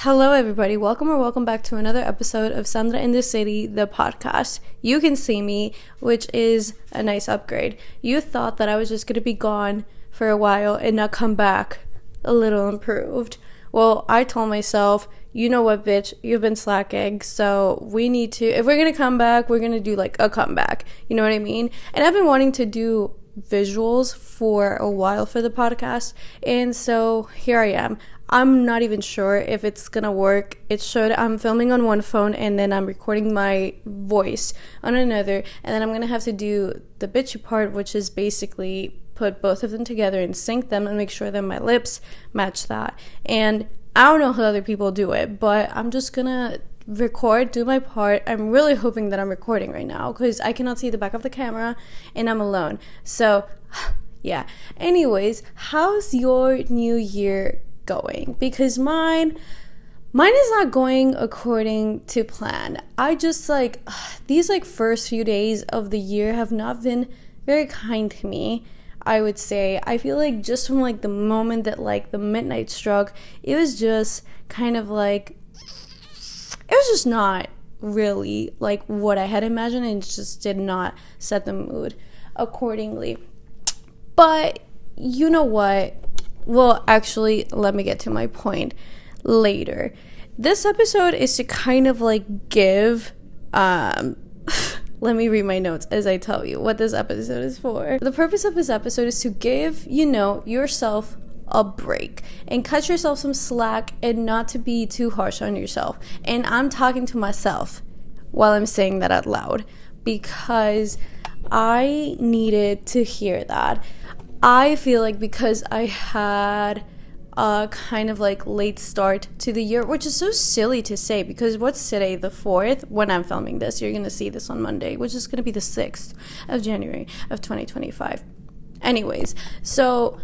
Hello, everybody. Welcome back to another episode of Sandra in the City, the podcast. You can see me, which is a nice upgrade. You thought that I was just going to be gone for a while and not come back a little improved. Well, I told myself, you know what, bitch, you've been slacking, so we need to, if we're going to come back, we're going to do like a comeback. You know what I mean? And I've been wanting to do visuals for a while for the podcast, and so here I am. I'm not even sure if it's gonna work. It should. I'm filming on one phone and then I'm recording my voice on another, and then I'm gonna have to do the bitchy part, which is basically put both of them together and sync them and make sure that my lips match that. And I don't know how other people do it, but I'm just gonna record, do my part. I'm really hoping that I'm recording right now because I cannot see the back of the camera and I'm alone. So yeah, anyways, how's your new year going? Because mine is not going according to plan. I just these first few days of the year have not been very kind to me, I would say. I feel like just from the moment that the midnight struck, it was just kind of it was just not really what I had imagined, and just did not set the mood accordingly. But you know what? Well, actually, let me get to my point later. This episode is to kind of give, let me read my notes as I tell you what this episode is for. The purpose of this episode is to give, yourself a break and cut yourself some slack and not to be too harsh on yourself. And I'm talking to myself while I'm saying that out loud because I needed to hear that. I feel because I had a kind of late start to the year, which is so silly to say because what's today, the 4th? When I'm filming this, you're going to see this on Monday, which is going to be the 6th of January of 2025. Anyways, so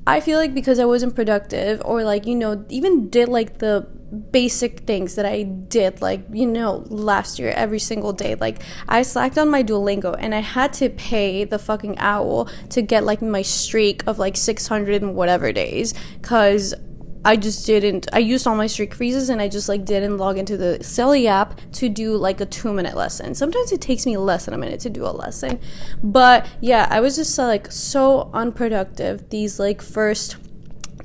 I feel because I wasn't productive or even did the basic things that I did last year every single day. I slacked on my Duolingo and I had to pay the fucking owl to get my streak of 600 and whatever days because I used all my streak freezes and I just didn't log into the silly app to do a 2-minute lesson. Sometimes it takes me less than a minute to do a lesson. But yeah, I was just so unproductive these first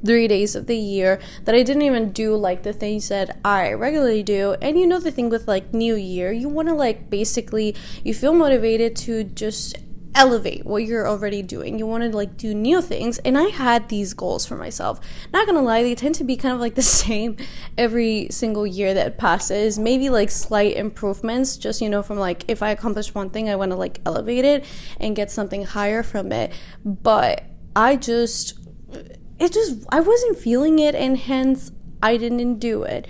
3 days of the year that I didn't even do the things that I regularly do. And the thing with New Year, you want to basically, you feel motivated to just elevate what you're already doing. You want to do new things, and I had these goals for myself. Not gonna lie, they tend to be kind of the same every single year that passes. Maybe slight improvements, just from if I accomplish one thing, I want to elevate it and get something higher from it. But I wasn't feeling it, and hence I didn't do it.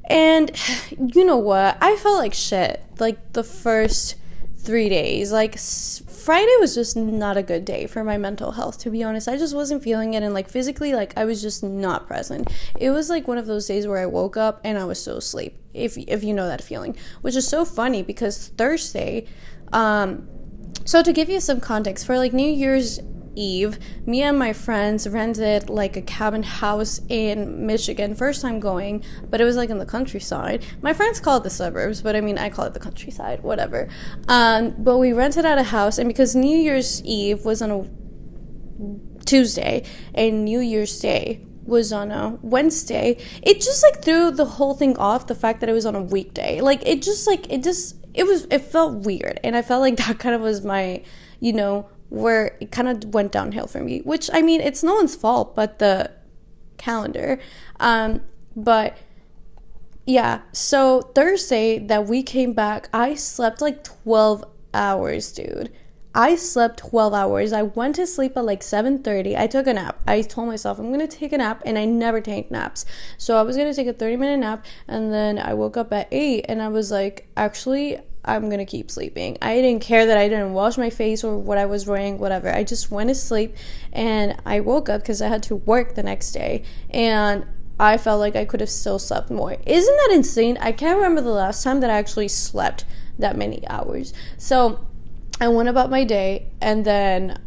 And you know what, I felt like shit the first 3 days. Friday was just not a good day for my mental health, to be honest. I just wasn't feeling it, and physically I was just not present. It was one of those days where I woke up and I was so asleep, if you know that feeling, which is so funny because Thursday, so to give you some context, for New Year's Eve, me and my friends rented a cabin house in Michigan. First time going, but it was in the countryside. My friends call it the suburbs, but I call it the countryside, whatever. But we rented out a house, and because New Year's Eve was on a Tuesday and New Year's Day was on a Wednesday, it just threw the whole thing off, the fact that it was on a weekday. It felt weird, and I felt that kind of was my, where it kind of went downhill for me, which it's no one's fault but the calendar. But yeah, so Thursday that we came back, I slept 12 hours, dude. I slept 12 hours. I went to sleep at 7:30. I took a nap. I told myself I'm going to take a nap, and I never take naps. So I was going to take a 30-minute nap, and then I woke up at 8, and I was actually, I'm going to keep sleeping. I didn't care that I didn't wash my face or what I was wearing, whatever. I just went to sleep, and I woke up because I had to work the next day, and I felt like I could have still slept more. Isn't that insane? I can't remember the last time that I actually slept that many hours. So I went about my day, and then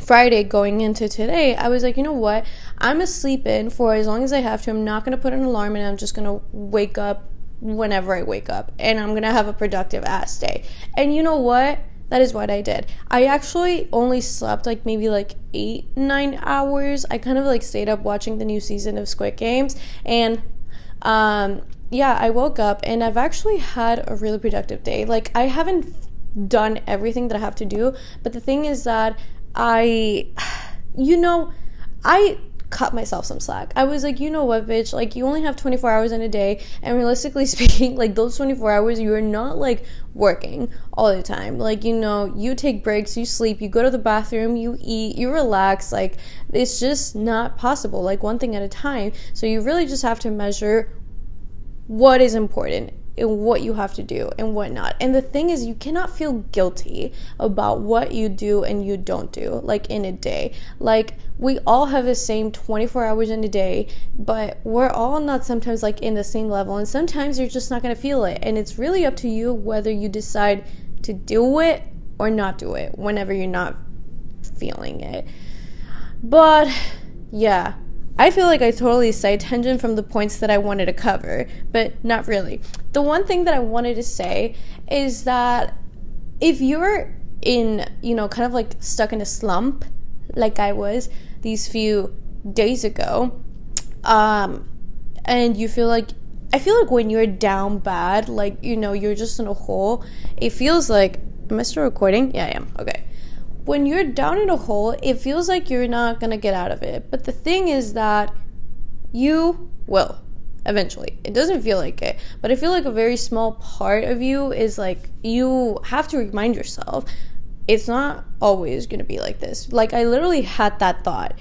Friday going into today, I was like, you know what? I'm going to sleep in for as long as I have to. I'm not going to put an alarm, and I'm just going to wake up whenever I wake up, and I'm going to have a productive ass day. And you know what? That is what I did. I actually only slept like maybe like 8-9 hours. I kind of like stayed up watching the new season of Squid Games, and yeah, I woke up and I've actually had a really productive day. Like, I haven't done everything that I have to do, but the thing is that I cut myself some slack. I was like, you know what, bitch, like, you only have 24 hours in a day, and realistically speaking, like, those 24 hours, you're not like working all the time. Like, you take breaks, you sleep, you go to the bathroom, you eat, you relax. Like, it's just not possible, like, one thing at a time. So you really just have to measure what is important and what you have to do and what not. And the thing is, you cannot feel guilty about what you do and you don't do, like, in a day. Like, we all have the same 24 hours in a day, but we're all not sometimes like in the same level, and sometimes you're just not going to feel it. And it's really up to you whether you decide to do it or not do it whenever you're not feeling it. But yeah, I feel like I totally side tangent from the points that I wanted to cover, but not really. The one thing that I wanted to say is that if you're in, kind of like stuck in a slump, like I was these few days ago, and you feel like, I feel like when you're down bad, like, you're just in a hole, it feels like, am I still recording? Yeah, I am. Okay. When you're down in a hole, it feels like you're not going to get out of it. But the thing is that you will eventually. It doesn't feel like it, but I feel like a very small part of you is like, you have to remind yourself, it's not always going to be like this. Like, I literally had that thought,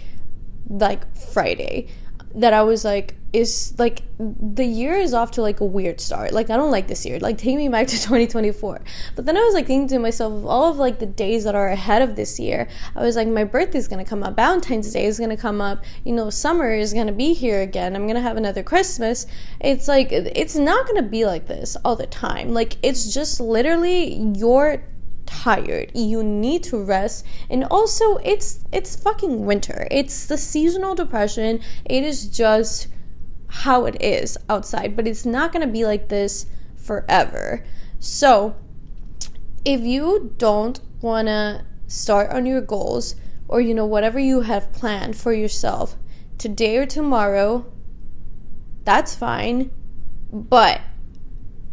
like, Friday, that I was like, is like, the year is off to like a weird start. Like, I don't like this year. Like, take me back to 2024. But then I was like thinking to myself of all of like the days that are ahead of this year. I was like, my birthday's gonna come up, Valentine's Day is gonna come up, summer is gonna be here again, I'm gonna have another Christmas. It's like, it's not gonna be like this all the time. Like, it's just literally, you're tired, you need to rest. And also, it's fucking winter. It's the seasonal depression. It is just how it is outside, but it's not going to be like this forever. So if you don't want to start on your goals, or whatever you have planned for yourself today or tomorrow, that's fine. But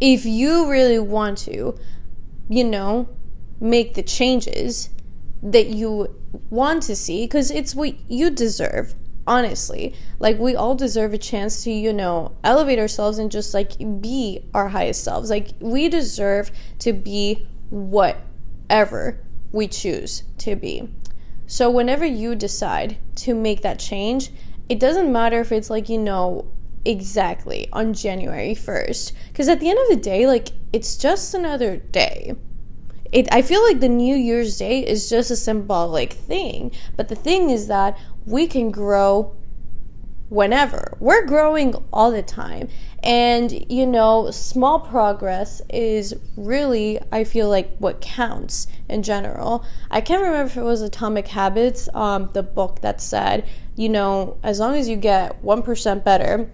if you really want to, make the changes that you want to see, because it's what you deserve, honestly. Like, we all deserve a chance to, elevate ourselves and just like be our highest selves. Like, we deserve to be whatever we choose to be. So whenever you decide to make that change, it doesn't matter if it's like, exactly on January 1st, because at the end of the day, like, it's just another day. I feel like the New Year's Day is just a symbolic thing. But the thing is that we can grow whenever. We're growing all the time. And, small progress is really, I feel like, what counts in general. I can't remember if it was Atomic Habits, the book that said, as long as you get 1% better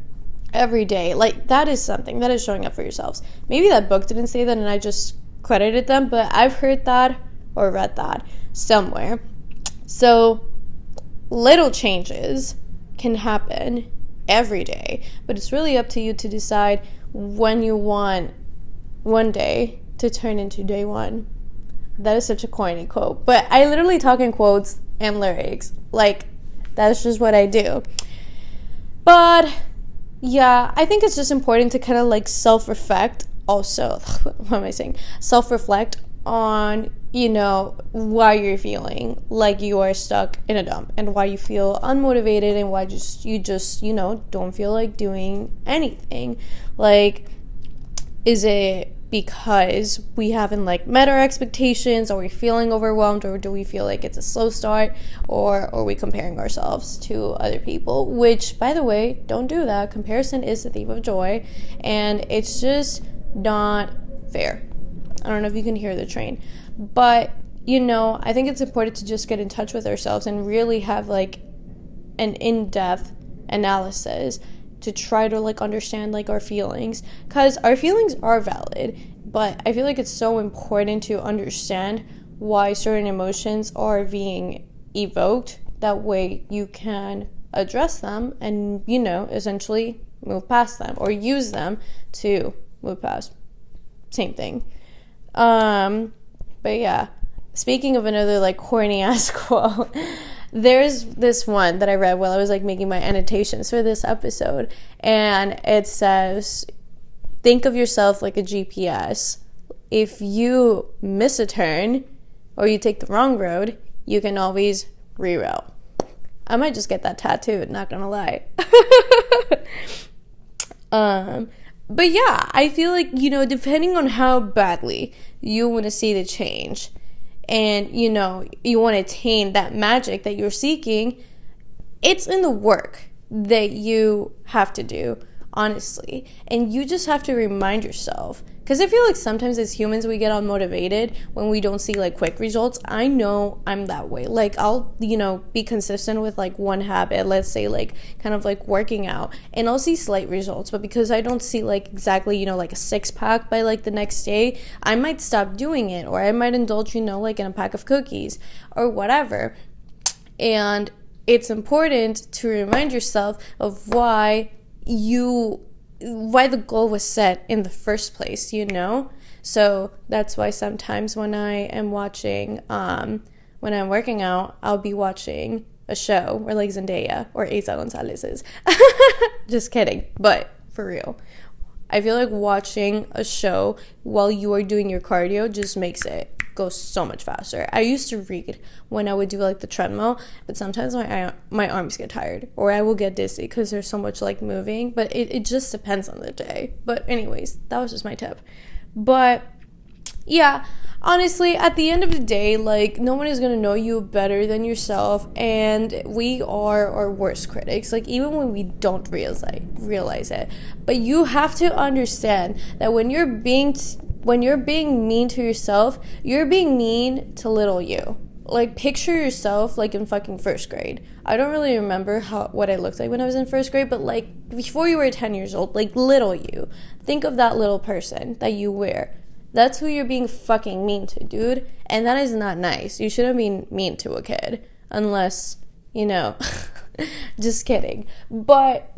every day, like, that is something. That is showing up for yourselves. Maybe that book didn't say that and I just credited them, but I've heard that or read that somewhere. So little changes can happen every day, but it's really up to you to decide when you want one day to turn into day one. That is such a corny quote, but I literally talk in quotes and lyrics. Like, that's just what I do. But yeah, I think it's just important to kind of like self-reflect. Also, what am I saying? Self-reflect on, why you're feeling like you are stuck in a dump, and why you feel unmotivated, and why you just don't feel like doing anything. Like, is it because we haven't like met our expectations? Are we feeling overwhelmed, or do we feel like it's a slow start, or are we comparing ourselves to other people? Which, by the way, don't do that. Comparison is the thief of joy, and it's just not fair. I don't know if you can hear the train, but I think it's important to just get in touch with ourselves and really have like an in-depth analysis to try to like understand like our feelings, because our feelings are valid, but I feel like it's so important to understand why certain emotions are being evoked. That way you can address them and essentially move past them, or use them to move past. Same thing. But yeah, speaking of another like corny ass quote, there's this one that I read while I was like making my annotations for this episode, and it says, think of yourself like a GPS. If you miss a turn or you take the wrong road, you can always reroute. I might just get that tattooed, not gonna lie. But yeah, I feel like, depending on how badly you want to see the change, and you want to attain that magic that you're seeking, it's in the work that you have to do, honestly. And you just have to remind yourself, because I feel like sometimes as humans we get unmotivated when we don't see like quick results. I know I'm that way. Like I'll be consistent with like one habit, let's say like kind of like working out, and I'll see slight results, but because I don't see like exactly like a 6-pack by like the next day, I might stop doing it, or I might indulge like in a pack of cookies or whatever. And it's important to remind yourself of why the goal was set in the first place, So that's why sometimes when I am watching, when I'm working out, I'll be watching a show where like Zendaya or Asa Gonzalez is. Just kidding, but for real. I feel like watching a show while you are doing your cardio just makes it go so much faster. I used to read when I would do like the treadmill, but sometimes my arms get tired, or I will get dizzy because there's so much like moving, but it just depends on the day. But anyways, that was just my tip. But yeah, honestly, at the end of the day, like, no one is gonna know you better than yourself, and we are our worst critics, like, even when we don't realize it. But you have to understand that when you're being mean to yourself, you're being mean to little you. Like, picture yourself like in fucking first grade. I don't really remember what I looked like when I was in first grade, but like before you were 10 years old, like little you. Think of that little person that you were. That's who you're being fucking mean to, dude. And that is not nice. You shouldn't be mean to a kid unless, just kidding. But,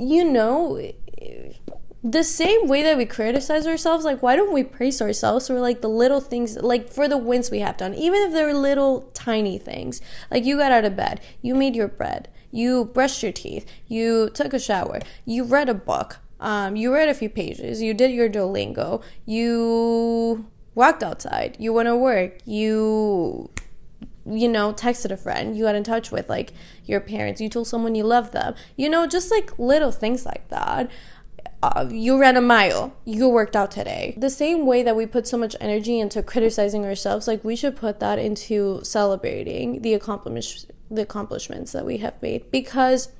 the same way that we criticize ourselves, like, why don't we praise ourselves for like the little things, like for the wins we have done, even if they're little tiny things. Like, you got out of bed, you made your bread, you brushed your teeth, you took a shower, you read a book, you read a few pages, you did your Duolingo, you walked outside, you went to work, you texted a friend, you got in touch with like your parents, you told someone you love them, just like little things like that. You ran a mile, you worked out today. The same way that we put so much energy into criticizing ourselves, like, we should put that into celebrating the accomplishments that we have made. Because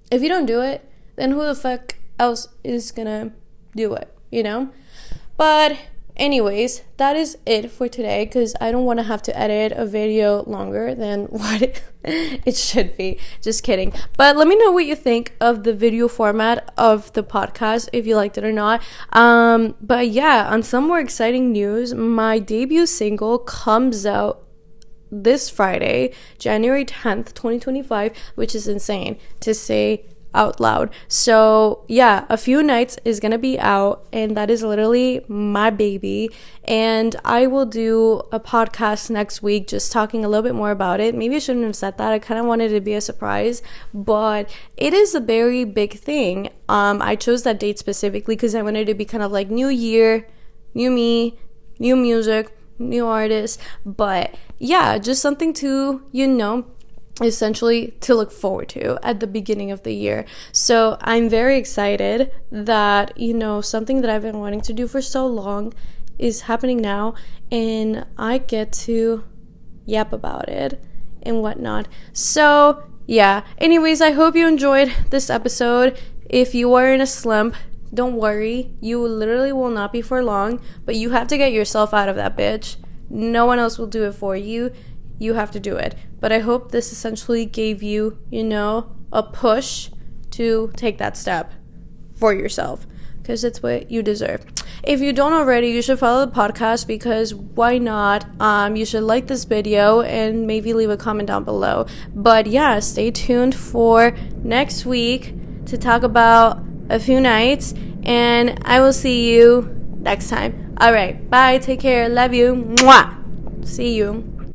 if you don't do it, then who the fuck else is gonna do it, But anyways, that is it for today, because I don't want to have to edit a video longer than what it should be. Just kidding. But let me know what you think of the video format of the podcast, if you liked it or not. But yeah, on some more exciting news, my debut single comes out this Friday, January 10th, 2025, which is insane to say out loud. So yeah, A Few Nights is gonna be out, and that is literally my baby. And I will do a podcast next week just talking a little bit more about it. Maybe I shouldn't have said that. I kind of wanted it to be a surprise, but it is a very big thing. I chose that date specifically because I wanted it to be kind of like new year, new me, new music, new artist. But yeah, just something to essentially to look forward to at the beginning of the year. So I'm very excited that something that I've been wanting to do for so long is happening now, and I get to yap about it and whatnot. So yeah, anyways, I hope you enjoyed this episode. If you are in a slump, don't worry, you literally will not be for long, but you have to get yourself out of that bitch. No one else will do it for you. You have to do it. But I hope this essentially gave you, a push to take that step for yourself, because it's what you deserve. If you don't already, you should follow the podcast, because why not? You should like this video and maybe leave a comment down below. But yeah, stay tuned for next week to talk about a few nights, and I will see you next time. All right, bye, take care, love you, mwah. See you.